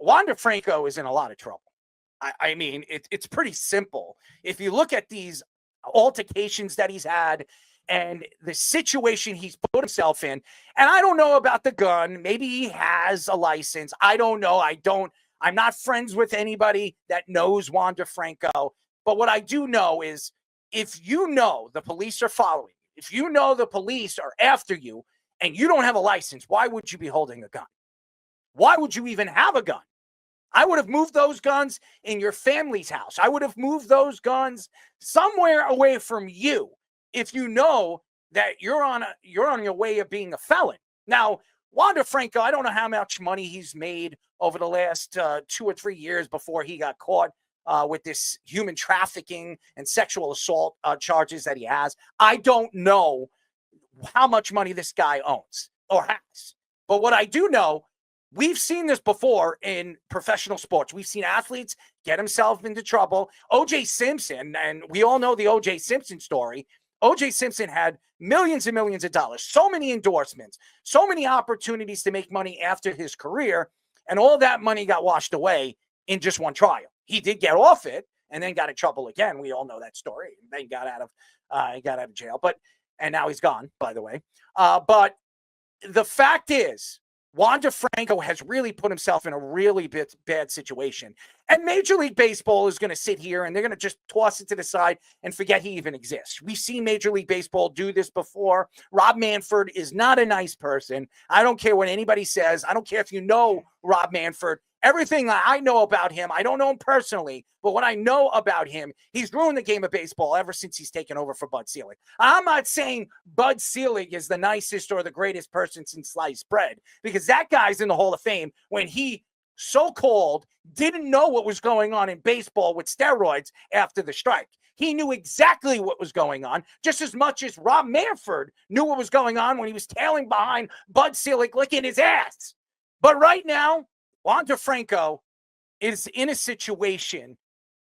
Wander Franco is in a lot of trouble. I mean, it's pretty simple. If you look at these altercations that he's had and the situation he's put himself in, and I don't know about the gun. Maybe he has a license. I don't know. I'm not friends with anybody that knows Wander Franco. But what I do know is if you know the police are following you, if you know the police are after you and you don't have a license, why would you be holding a gun? Why would you even have a gun? I would have moved those guns in your family's house. I would have moved those guns somewhere away from you if you know that you're on your way of being a felon. Now, Wander Franco, I don't know how much money he's made over the last 2 or 3 years before he got caught with this human trafficking and sexual assault charges that he has. I don't know how much money this guy owns or has. But what I do know, we've seen this before in professional sports. We've seen athletes get themselves into trouble. O.J. Simpson, and we all know the O.J. Simpson story. O.J. Simpson had millions and millions of dollars, so many endorsements, so many opportunities to make money after his career, and all that money got washed away in just one trial. He did get off it and then got in trouble again. We all know that story. Then he got out of jail, and now he's gone, by the way. But the fact is, Wander Franco has really put himself in a really bad situation. And Major League Baseball is going to sit here and they're going to just toss it to the side and forget he even exists. We've seen Major League Baseball do this before. Rob Manfred is not a nice person. I don't care what anybody says. I don't care if you know Rob Manfred. Everything I know about him, I don't know him personally, but what I know about him, he's ruined the game of baseball ever since he's taken over for Bud Selig. I'm not saying Bud Selig is the nicest or the greatest person since sliced bread, because that guy's in the Hall of Fame when he so-called didn't know what was going on in baseball with steroids after the strike. He knew exactly what was going on, just as much as Rob Manfred knew what was going on when he was tailing behind Bud Selig licking his ass. But right now, Wander Franco is in a situation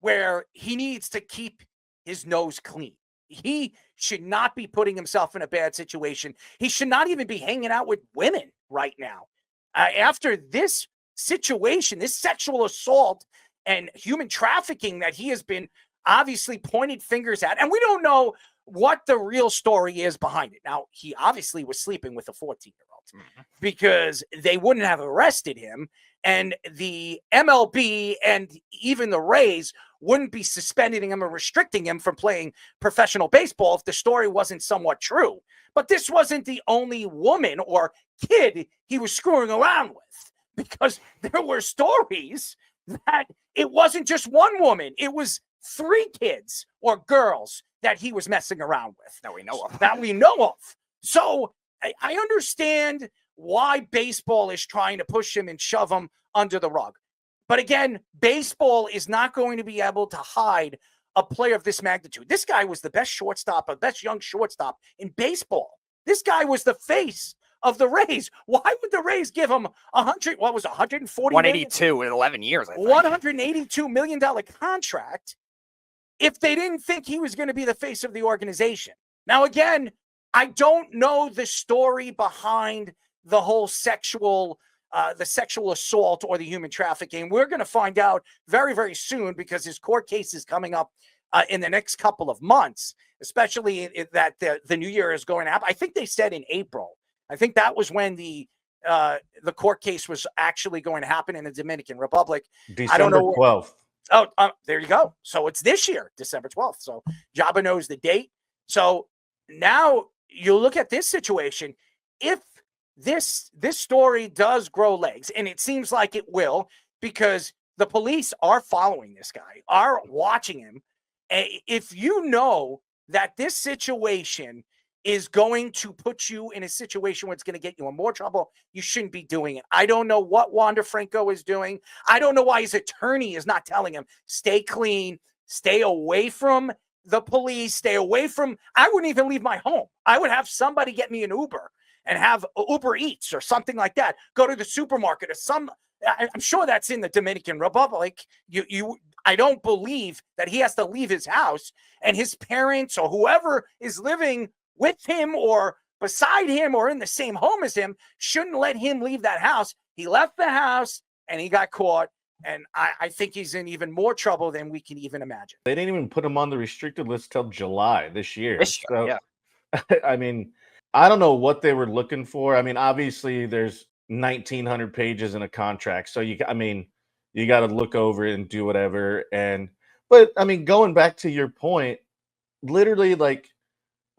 where he needs to keep his nose clean. He should not be putting himself in a bad situation. He should not even be hanging out with women right now. After this situation, this sexual assault and human trafficking that he has been obviously pointed fingers at, and we don't know what the real story is behind it. Now, he obviously was sleeping with a 14-year-old because they wouldn't have arrested him. And the MLB and even the Rays wouldn't be suspending him or restricting him from playing professional baseball if the story wasn't somewhat true. But this wasn't the only woman or kid he was screwing around with, because there were stories that it wasn't just one woman. It was 3 kids or girls that he was messing around with. That we know of. So I understand why baseball is trying to push him and shove him under the rug. But again, baseball is not going to be able to hide a player of this magnitude. This guy was the best shortstop, the best young shortstop in baseball. This guy was the face of the Rays. Why would the Rays give him 182 in 11 years, I think. $182 million contract if they didn't think he was going to be the face of the organization? Now, again, I don't know the story behind the whole sexual assault or the human trafficking. We're going to find out very, very soon, because his court case is coming up in the next couple of months, especially that the new year is going to happen. I think they said in April. I think that was when the court case was actually going to happen in the Dominican Republic. December 12th. Oh, there you go. So it's this year, December 12th. So Jabba knows the date. So now you look at this situation. If this story does grow legs, and it seems like it will, because the police are following this guy, are watching him. If you know that this situation is going to put you in a situation where it's going to get you in more trouble, you shouldn't be doing it. I don't know what Wander Franco is doing. I don't know why his attorney is not telling him, stay clean, stay away from the police, stay away from, I wouldn't even leave my home. I would have somebody get me an Uber and have Uber Eats or something like that. Go to the supermarket or I'm sure that's in the Dominican Republic. I don't believe that he has to leave his house, and his parents or whoever is living with him or beside him or in the same home as him shouldn't let him leave that house. He left the house. and he got caught. And I think he's in even more trouble than we can even imagine. They didn't even put him on the restricted list till July this year. So, yeah. I mean, I don't know what they were looking for. I mean, obviously there's 1,900 pages in a contract. So you got to look over it and do whatever. But I mean, going back to your point, literally like,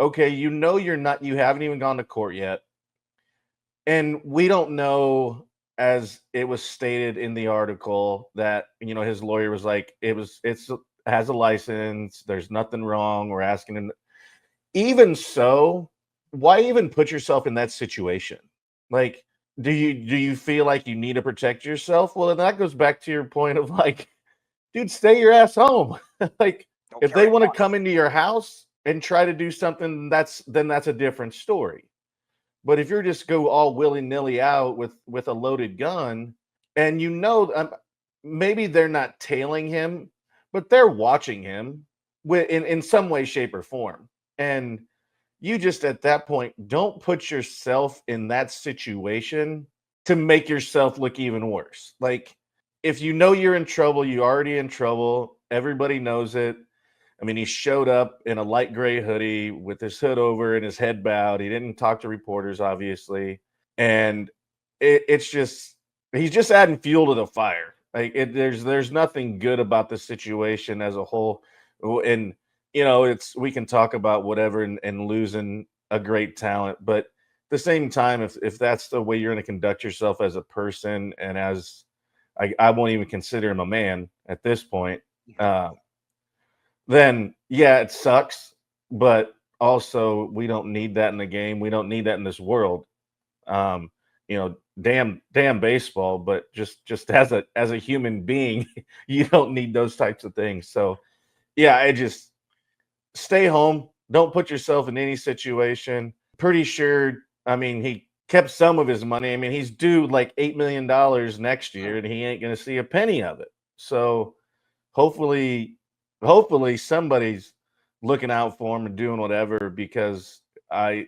okay, you haven't even gone to court yet. And we don't know, as it was stated in the article, that, his lawyer was like, it has a license. There's nothing wrong. We're asking him. Even so, why even put yourself in that situation? Like, do you feel like you need to protect yourself? Well, then that goes back to your point of like, dude, stay your ass home. Like, if they want to come into your house and try to do something, then that's a different story. But if you're just go all willy-nilly out with a loaded gun, and maybe they're not tailing him, but they're watching him in some way, shape, or form. And you just at that point don't put yourself in that situation to make yourself look even worse. Like, if you know you're in trouble, you're already in trouble. Everybody knows it. I mean, he showed up in a light gray hoodie with his hood over and his head bowed. He didn't talk to reporters, obviously. And he's just adding fuel to the fire. Like, there's nothing good about the situation as a whole. And, we can talk about whatever and losing a great talent. But at the same time, if that's the way you're going to conduct yourself as a person, and as I won't even consider him a man at this point, then yeah, it sucks. But also, we don't need that in the game. We don't need that in this world. Damn baseball, but just as a human being, you don't need those types of things. So yeah, I just stay home. Don't put yourself in any situation. Pretty sure, I mean, he kept some of his money. I mean, he's due like $8 million next year, and he ain't going to see a penny of it. So hopefully somebody's looking out for him and doing whatever, because I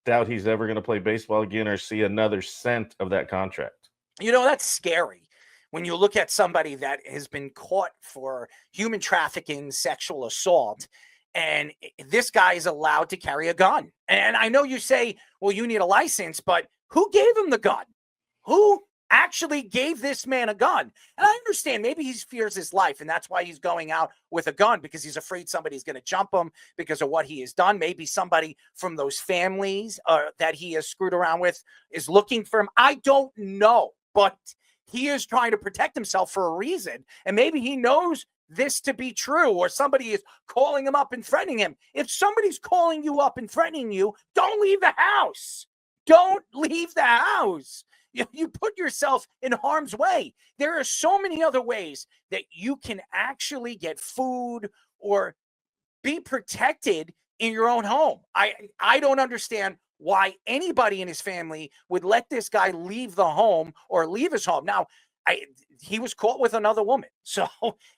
doubt he's ever going to play baseball again or see another cent of that contract. That's scary when you look at somebody that has been caught for human trafficking, sexual assault, and this guy is allowed to carry a gun. And I know you say, well, you need a license, but who gave him the gun? Who actually gave this man a gun? And I understand maybe he fears his life, and that's why he's going out with a gun, because he's afraid somebody's going to jump him because of what he has done. Maybe somebody from those families that he has screwed around with is looking for him. I don't know, but he is trying to protect himself for a reason. And maybe he knows this to be true, or somebody is calling him up and threatening him. If somebody's calling you up and threatening you, don't leave the house. Don't leave the house. You put yourself in harm's way. There are so many other ways that you can actually get food or be protected in your own home. I don't understand why anybody in his family would let this guy leave the home or leave his home. Now, he was caught with another woman. So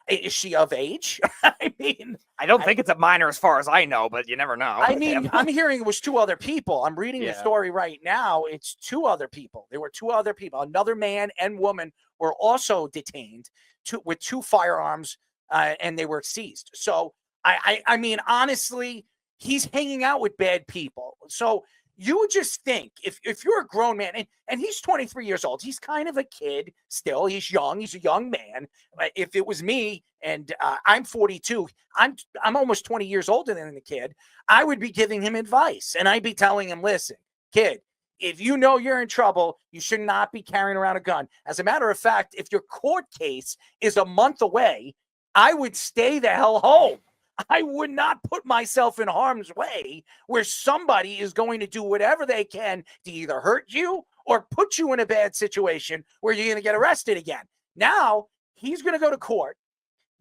is she of age? I mean, I don't think it's a minor as far as I know, but you never know. I mean, I'm hearing it was two other people. I'm reading the story right now. It's two other people. There were two other people. Another man and woman were also detained with two firearms, and they were seized. So I mean, honestly, he's hanging out with bad people. So you would just think if you're a grown man, and he's 23 years old, he's kind of a kid still. He's young. He's a young man. If it was me, and I'm 42, I'm almost 20 years older than the kid, I would be giving him advice, and I'd be telling him, listen, kid, if you know you're in trouble, you should not be carrying around a gun. As a matter of fact, if your court case is a month away, I would stay the hell home. I would not put myself in harm's way where somebody is going to do whatever they can to either hurt you or put you in a bad situation where you're going to get arrested again. Now, he's going to go to court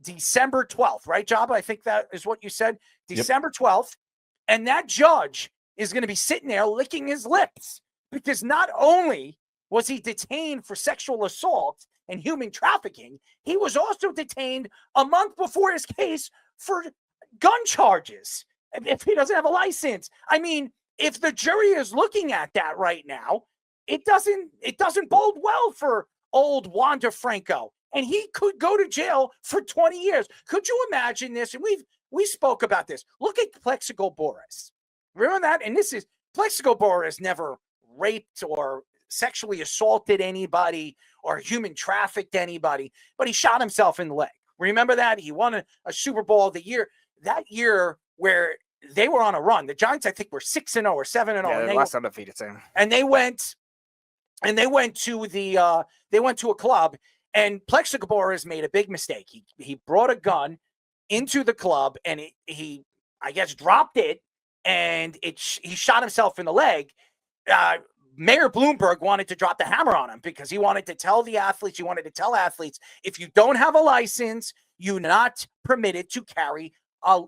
December 12th, right, Jabba? I think that is what you said. December 12th. And that judge is going to be sitting there licking his lips, because not only was he detained for sexual assault and human trafficking, he was also detained a month before his case for gun charges if he doesn't have a license. I mean, if the jury is looking at that right now, it doesn't bode well for old Wander Franco, and he could go to jail for 20 years. Could you imagine this? And we spoke about this. Look at Plexico Boris. Remember that? And this is Plexico Boris never raped or sexually assaulted anybody or human trafficked anybody, but he shot himself in the leg. Remember that? He won a Super Bowl that year where they were on a run. The Giants, I think, were 6-0 or 7-0. Yeah, and the last undefeated team. And they went to a club, and Plexico Boris made a big mistake. He brought a gun into the club, and he I guess dropped it, and he shot himself in the leg. Mayor Bloomberg wanted to drop the hammer on him because he wanted to tell athletes, if you don't have a license, you're not permitted to carry a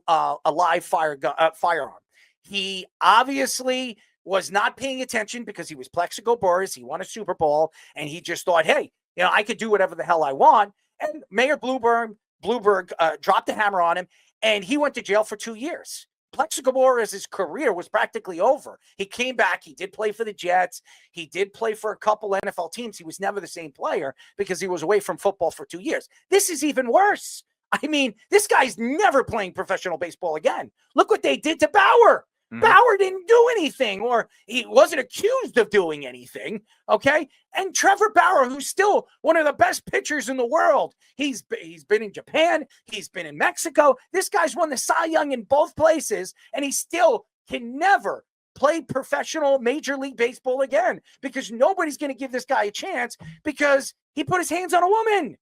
live firearm. He obviously was not paying attention because he was Plexico Boris. He won a Super Bowl, and he just thought, hey, I could do whatever the hell I want. And Mayor Bloomberg dropped the hammer on him, and he went to jail for 2 years. Plexico Boris' career was practically over. He came back. He did play for the Jets. He did play for a couple NFL teams. He was never the same player because he was away from football for 2 years. This is even worse. I mean, this guy's never playing professional baseball again. Look what they did to Bauer. Mm-hmm. Bauer didn't do anything, or he wasn't accused of doing anything, okay? And Trevor Bauer, who's still one of the best pitchers in the world, he's been in Japan, he's been in Mexico. This guy's won the Cy Young in both places, and he still can never play professional Major League Baseball again because nobody's going to give this guy a chance because he put his hands on a woman.